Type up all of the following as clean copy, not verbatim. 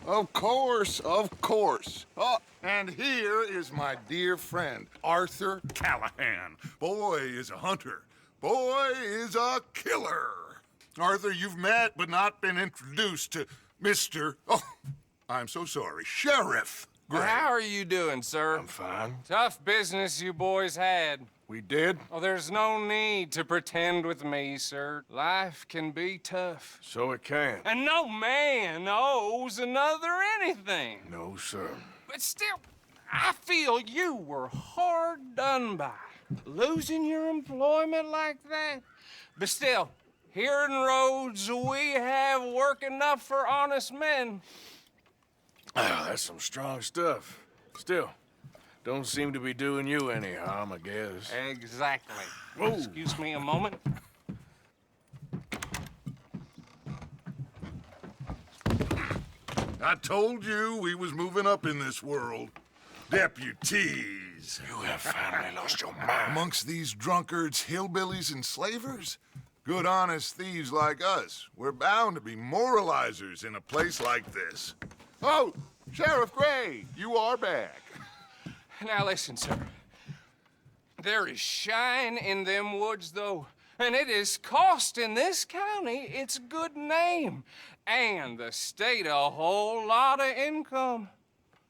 Of course, of course. Oh, and here is my dear friend, Arthur Callahan. Boy is a hunter. Boy is a killer. Arthur, you've met but not been introduced to Mr. Oh, I'm so sorry, Sheriff Gray. How are you doing, sir? I'm fine. Tough business you boys had. We did? Oh, there's no need to pretend with me, sir. Life can be tough. So it can. And no man owes another anything. No, sir. But still, I feel you were hard done by. Losing your employment like that. But still, here in Rhodes, we have work enough for honest men. Ah, that's some strong stuff. Still, don't seem to be doing you any harm, I guess. Exactly. Whoa. Excuse me a moment. I told you we was moving up in this world. Deputies. You have finally lost your mind. Amongst these drunkards, hillbillies, and slavers? Good honest thieves like us. We're bound to be moralizers in a place like this. Oh, Sheriff Gray, you are back. Now listen, sir. There is shine in them woods, though, and it is costing this county its good name, and the state a whole lot of income.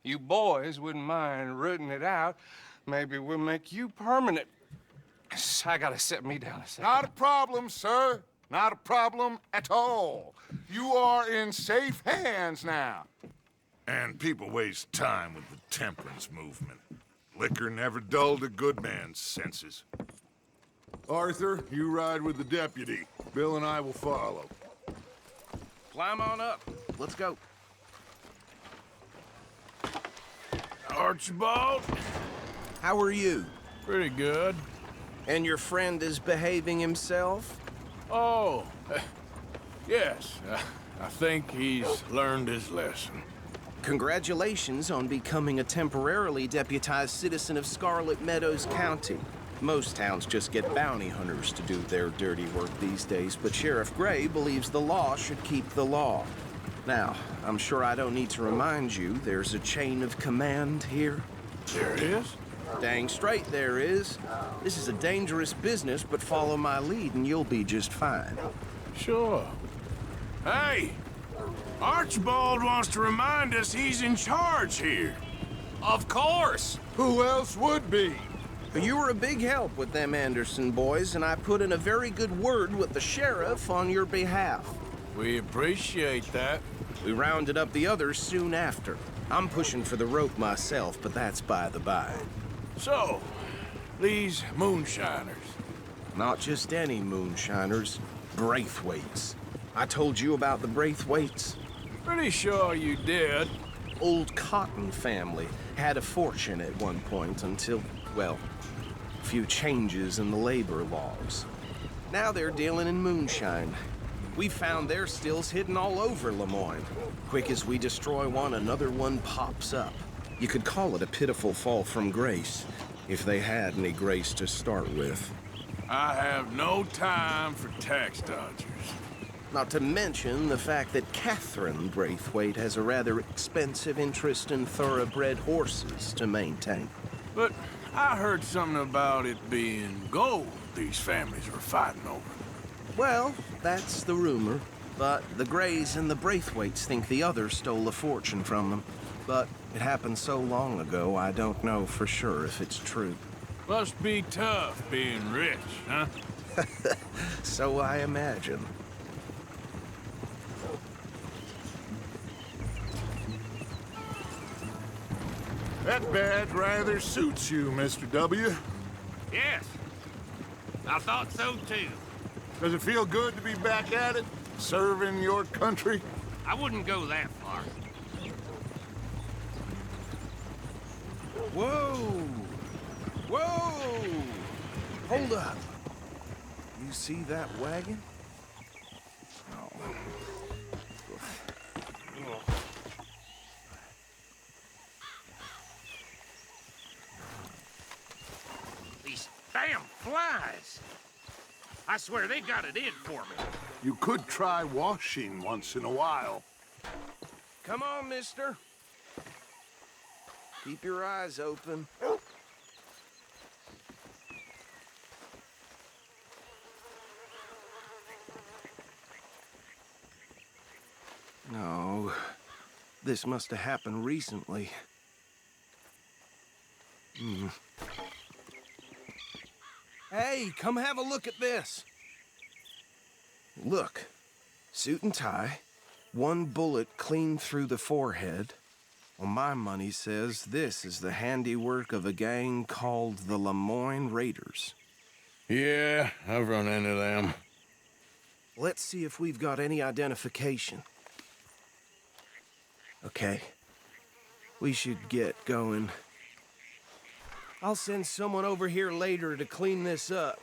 You boys wouldn't mind rooting it out. Maybe we'll make you permanent. I gotta set me down a second. Not a problem, sir. Not a problem at all. You are in safe hands now. And people waste time with the temperance movement. Liquor never dulled a good man's senses. Arthur, you ride with the deputy. Bill and I will follow. Climb on up. Let's go. Archibald? How are you? Pretty good. And your friend is behaving himself? Oh, yes. I think he's learned his lesson. Congratulations on becoming a temporarily deputized citizen of Scarlet Meadows County. Most towns just get bounty hunters to do their dirty work these days, but Sheriff Gray believes the law should keep the law. Now, I'm sure I don't need to remind you there's a chain of command here. There it is? Dang straight there is. This is a dangerous business, but follow my lead and you'll be just fine. Sure. Hey! Archibald wants to remind us he's in charge here. Of course! Who else would be? You were a big help with them Anderson boys, and I put in a very good word with the sheriff on your behalf. We appreciate that. We rounded up the others soon after. I'm pushing for the rope myself, but that's by the by. So, these moonshiners. Not just any moonshiners, Braithwaites. I told you about the Braithwaites. Pretty sure you did. Old Cotton family had a fortune at one point until, well, a few changes in the labor laws. Now they're dealing in moonshine. We found their stills hidden all over Lemoyne. Quick as we destroy one, another one pops up. You could call it a pitiful fall from grace, if they had any grace to start with. I have no time for tax dodgers. Not to mention the fact that Catherine Braithwaite has a rather expensive interest in thoroughbred horses to maintain. But I heard something about it being gold these families were fighting over. Well, that's the rumor. But the Grays and the Braithwaites think the others stole a fortune from them. But it happened so long ago, I don't know for sure if it's true. Must be tough being rich, huh? So I imagine. That badge rather suits you, Mr. W. Yes, I thought so too. Does it feel good to be back at it? Serving your country? I wouldn't go that far. Whoa! Whoa! Hold up. You see that wagon? These damn flies. I swear they got it in for me. You could try washing once in a while. Come on, mister. Keep your eyes open. No, this must have happened recently. Hey, come have a look at this. Look, suit and tie, one bullet clean through the forehead. Well, my money says this is the handiwork of a gang called the Lemoyne Raiders. Yeah, I've run into them. Let's see if we've got any identification. Okay. We should get going. I'll send someone over here later to clean this up.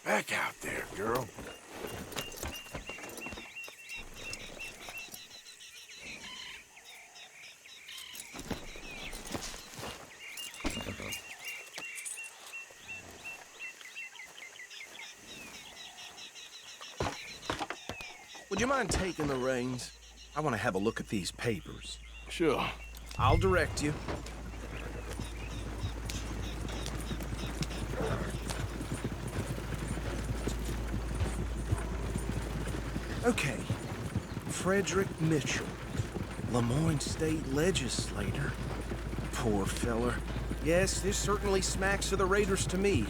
Back out there, girl. Would you mind taking the reins? I want to have a look at these papers. Sure. I'll direct you. Okay. Frederick Mitchell, Lemoyne State Legislator. Poor feller. Yes, this certainly smacks of the Raiders to me.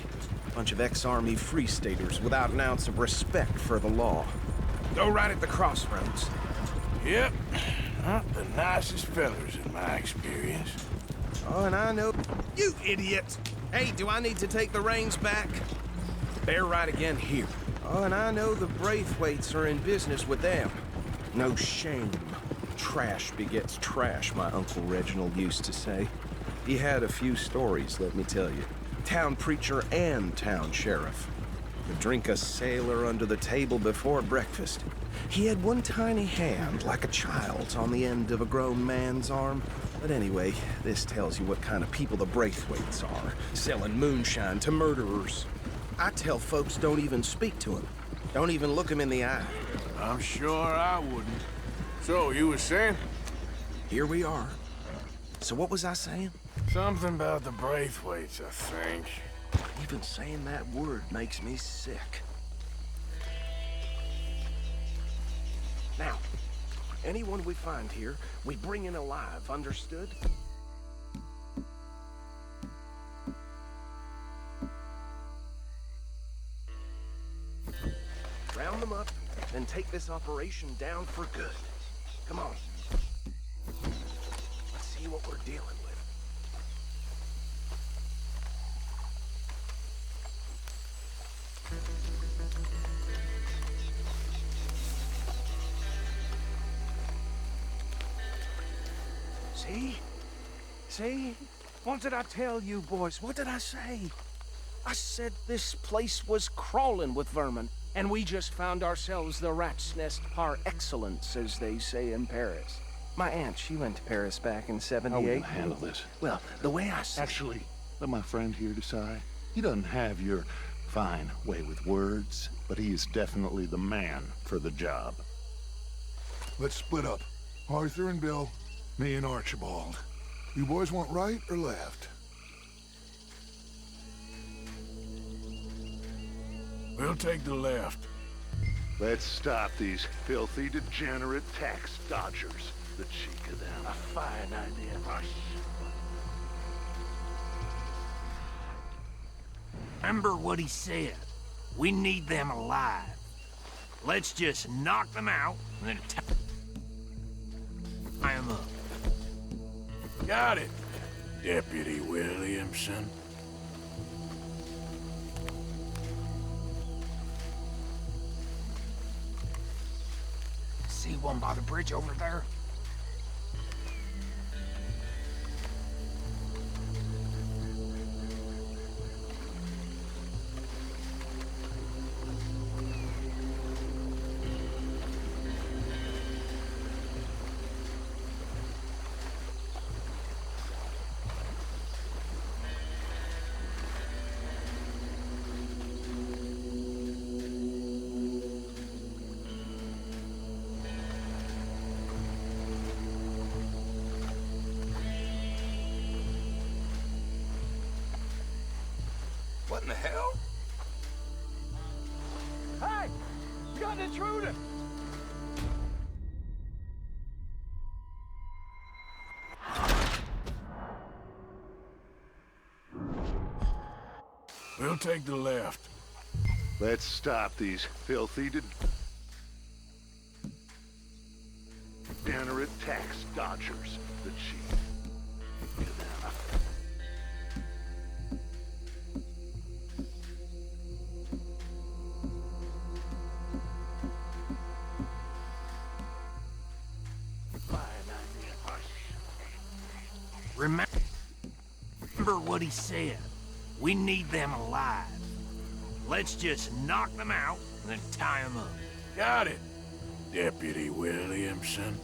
Bunch of ex-Army Free Staters without an ounce of respect for the law. Go right at the crossroads. Yep. Not the nicest fellers in my experience. Oh, and I know... You idiot! Hey, do I need to take the reins back? Bear right again here. Oh, and I know the Braithwaites are in business with them. No shame. Trash begets trash, my Uncle Reginald used to say. He had a few stories, let me tell you. Town preacher and town sheriff. Could drink a sailor under the table before breakfast. He had one tiny hand, like a child's, on the end of a grown man's arm. But anyway, this tells you what kind of people the Braithwaites are, selling moonshine to murderers. I tell folks don't even speak to him. Don't even look him in the eye. I'm sure I wouldn't. So, you were saying? Here we are. So what was I saying? Something about the Braithwaites, I think. Even saying that word makes me sick. Now, anyone we find here, we bring in alive, understood? Round them up, and take this operation down for good. Come on. Let's see what we're dealing with. See? See? What did I tell you, boys? What did I say? I said this place was crawling with vermin, and we just found ourselves the rat's nest par excellence, as they say in Paris. My aunt, she went to Paris back in '78. How are we gonna handle this? Well, the way I said... Actually, let my friend here decide. He doesn't have your fine way with words, but he is definitely the man for the job. Let's split up. Arthur and Bill, me and Archibald. You boys want right or left? We'll take the left. Let's stop these filthy, degenerate tax dodgers. The cheek of them. A fine idea. Remember what he said. We need them alive. Let's just knock them out and then tie them up. Got it, Deputy Williamson. See one by the bridge over there? What in the hell? Hey! You got an intruder! We'll take the left. Let's stop these filthy degenerate tax dodgers. The chief. Remember what he said. We need them alive. Let's just knock them out and then tie them up. Got it, Deputy Williamson.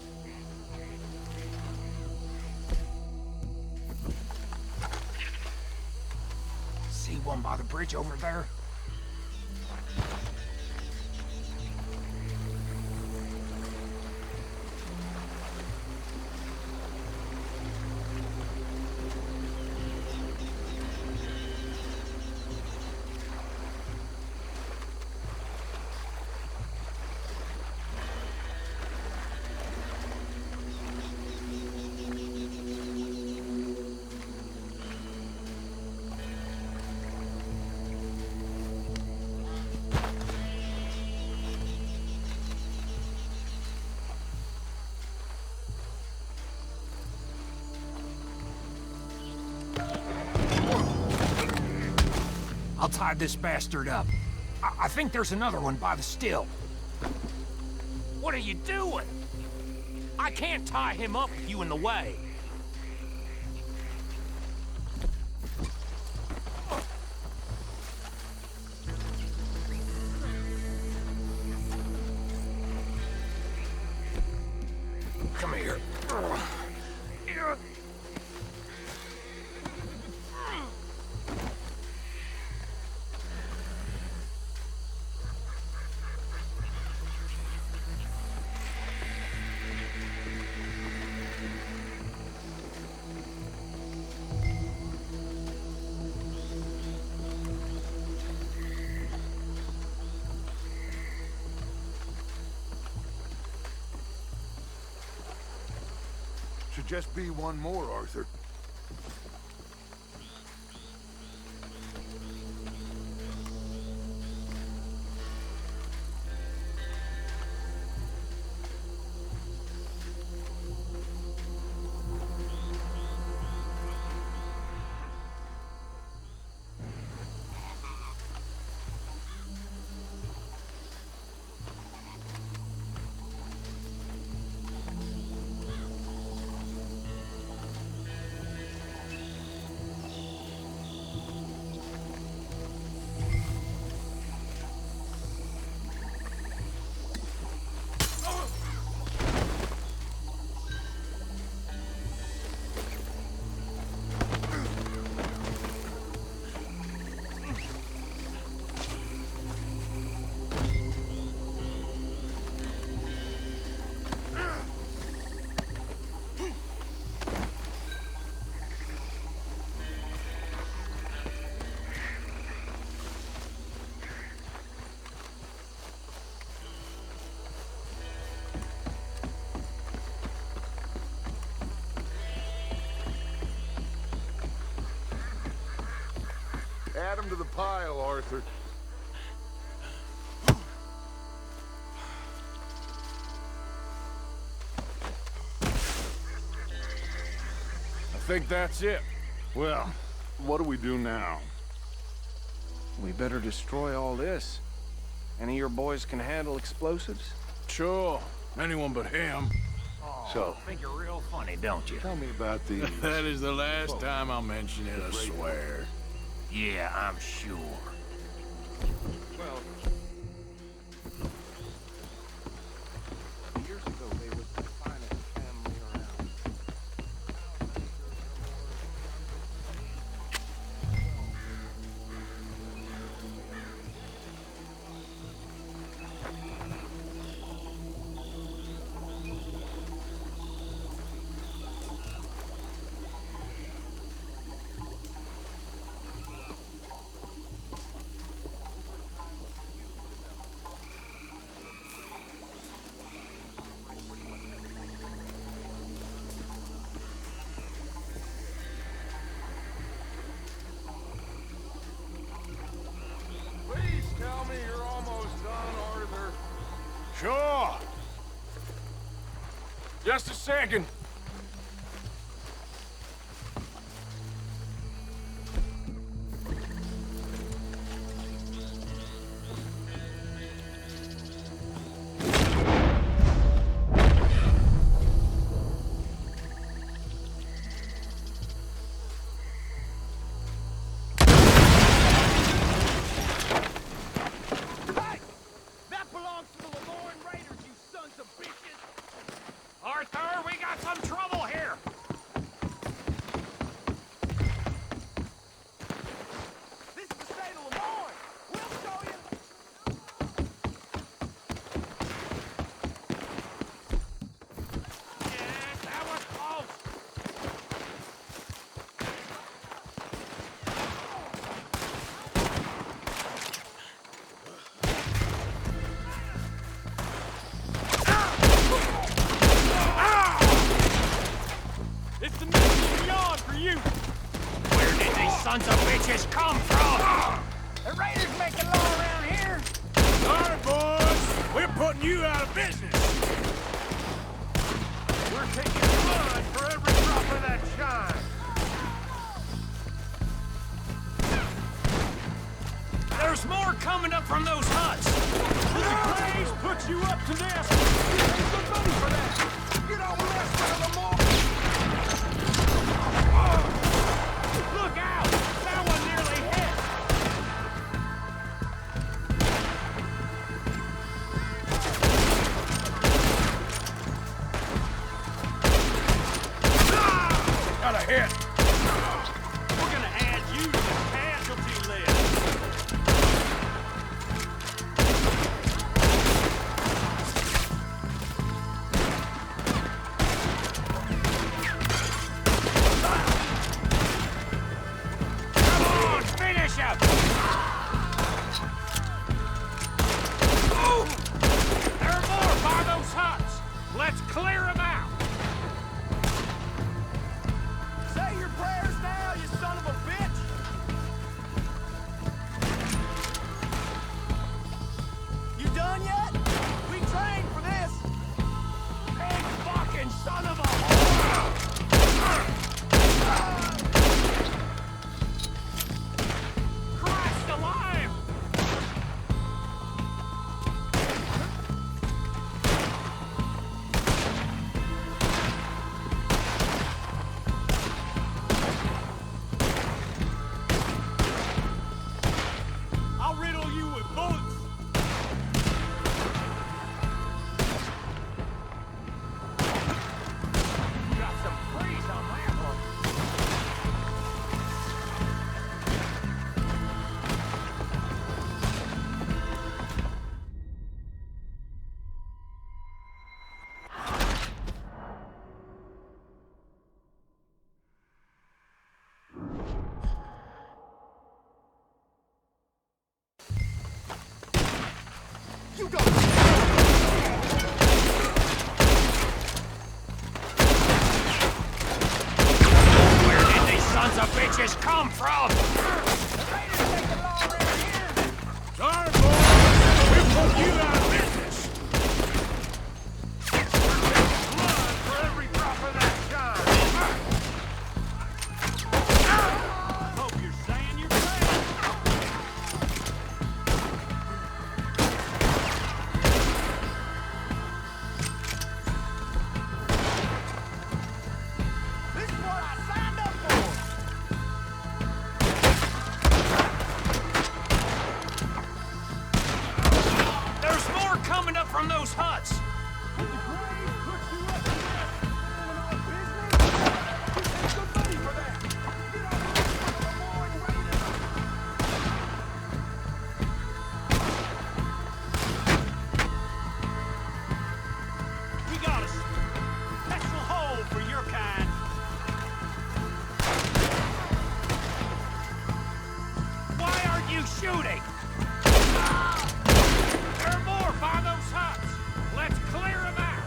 See one by the bridge over there? I'll tie this bastard up. I think there's another one by the still. What are you doing? I can't tie him up with you in the way. Come here. Should just be one more, Arthur. Add him to the pile, Arthur. I think that's it. Well, what do we do now? We better destroy all this. Any of your boys can handle explosives? Sure, anyone but him. So, Think you're real funny, don't you? tell me about these. That is the last time I'll mention it, I swear. Yeah, I'm sure. Well, years ago they were the finest family around. Just a second. Arthur, we got some trouble here! This is the state of Lemoyne! We'll show you! Yes, that was close! It's the mission beyond for you! Where did these sons of bitches come from? The raiders making law around here? Sorry, boys. We're putting you out of business. We're taking blood for every drop of that shine. There's more coming up from those huts. Please put you up to this. There's good money for that. You don't mess with them more. Look out! That one nearly hit! Got a hit. We're gonna add you to the casualty list. Come on, finish him! Ooh! There are more by those huts. Let's clear them out. Say your prayers now, you son of a bitch! You done yet? We trained for this! Big fucking son of a whore! Christ alive! I'll riddle you with bullets! You got some freeze on that one. You go! Where did these sons of bitches come from? The raiders making law around here! Sorry, boys. We're putting you out of business. Blood for every drop of that shine! Hope you're saying your prayers! This is what I signed up for! There's more coming up from those huts! We got a special hole for your kind. Why aren't you shooting? There are more by those huts. Let's clear them out.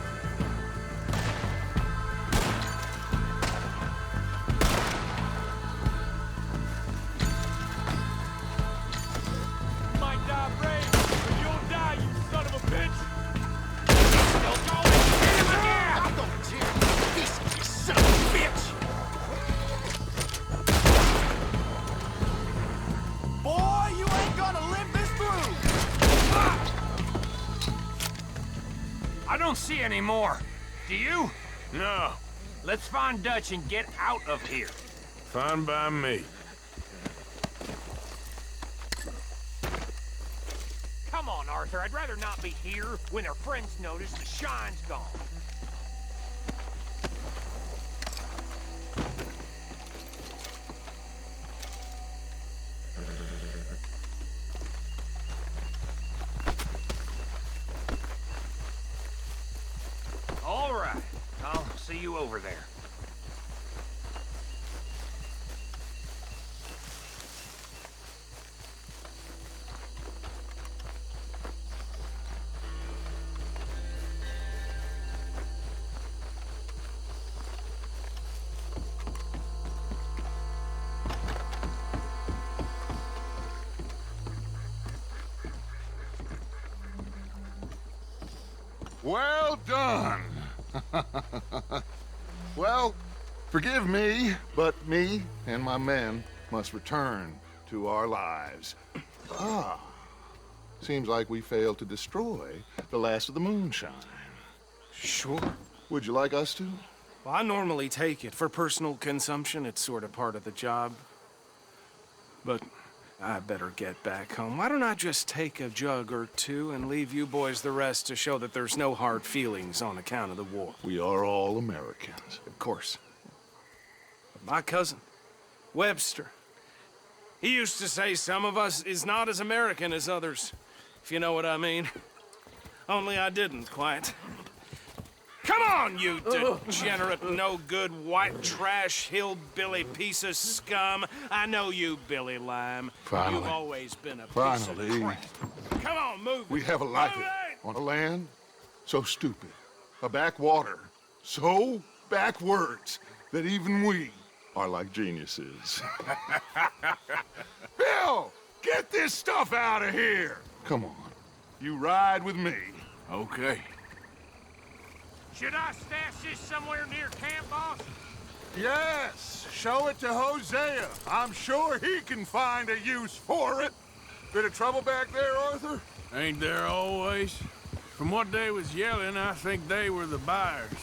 You might die brave, but you'll die, you son of a bitch. Still going. Hit him again. don't see any more. Do you? No, Let's find Dutch and get out of here. fine by me. Come on, Arthur. I'd rather not be here when our friends notice the shine's gone. All right. I'll see you over there. Well done. Well, forgive me, but me and my men must return to our lives. Ah, seems like we failed to destroy the last of the moonshine. Sure. Would you like us to? Well, I normally take it. For personal consumption, it's sort of part of the job. But I better get back home. Why don't I just take a jug or two and leave you boys the rest to show that there's no hard feelings on account of the war? We are all Americans. Of course. But my cousin, Webster, he used to say some of us is not as American as others, if you know what I mean. Only I didn't quite. Come on, you degenerate, no-good, white trash, hillbilly piece of scum. I know you, Billy Lime. Finally. You've always been a piece Finally. of crap. Come on, move it. We have a life Move it! on a land so stupid, a backwater so backwards that even we are like geniuses. Bill, get this stuff out of here. Come on, you ride with me. Okay. Should I stash this somewhere near camp, boss? Yes, show it to Hosea. I'm sure he can find a use for it. Bit of trouble back there, Arthur? Ain't there always? From what they was yelling, I think they were the buyers.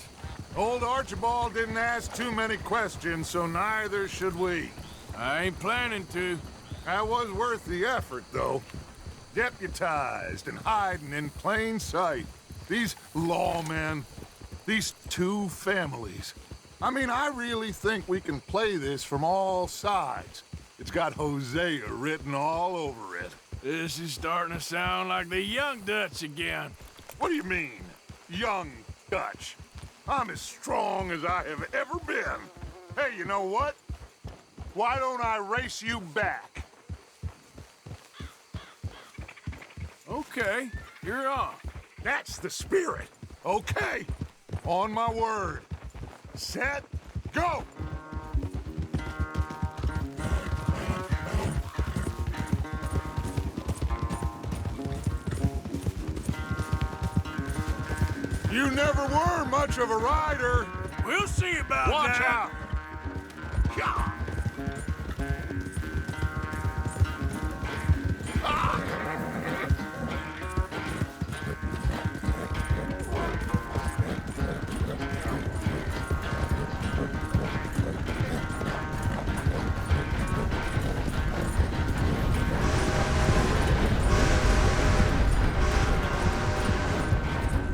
Old Archibald didn't ask too many questions, so neither should we. I ain't planning to. That was worth the effort, though. Deputized and hiding in plain sight. These lawmen, these two families. I mean, I really think we can play this from all sides. It's got Hosea written all over it. This is starting to sound like the young Dutch again. What do you mean, young Dutch? I'm as strong as I have ever been. Hey, you know what? Why don't I race you back? Okay, you're on. That's the spirit. Okay, on my word. Set, go! You never were much of a rider. We'll see about Watch that. out! Yeah.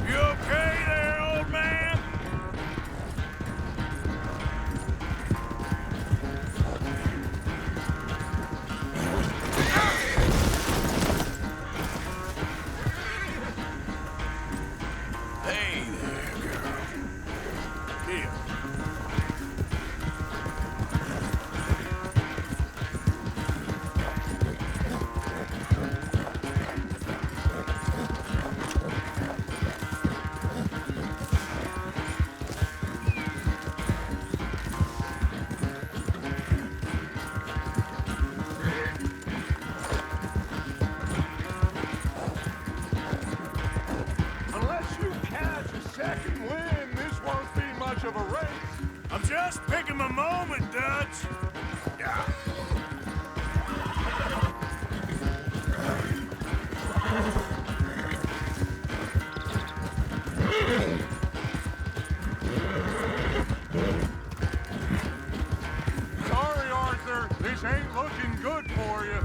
You okay there, old man? Hey there, girl. Here. Unless you catch a second wind, this won't be much of a race. I'm just picking my moment, Dutch. Yeah. This ain't looking good for you.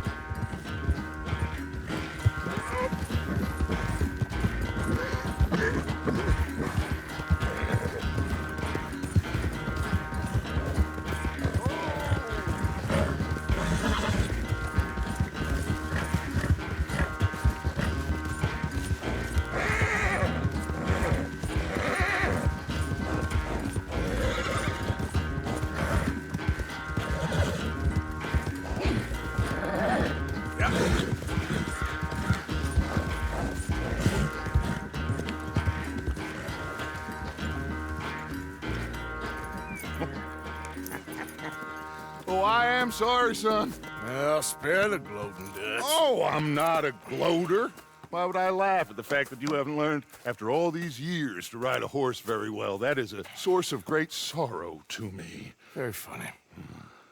Oh, I am sorry, son. Well, spare the gloating, Dutch. Oh, I'm not a gloater. Why would I laugh at the fact that you haven't learned, after all these years, to ride a horse very well? That is a source of great sorrow to me. Very funny.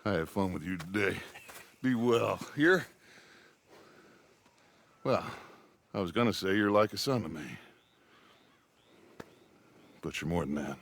I had fun with you today. Be well. Here? Well, I was gonna say you're like a son to me. But you're more than that.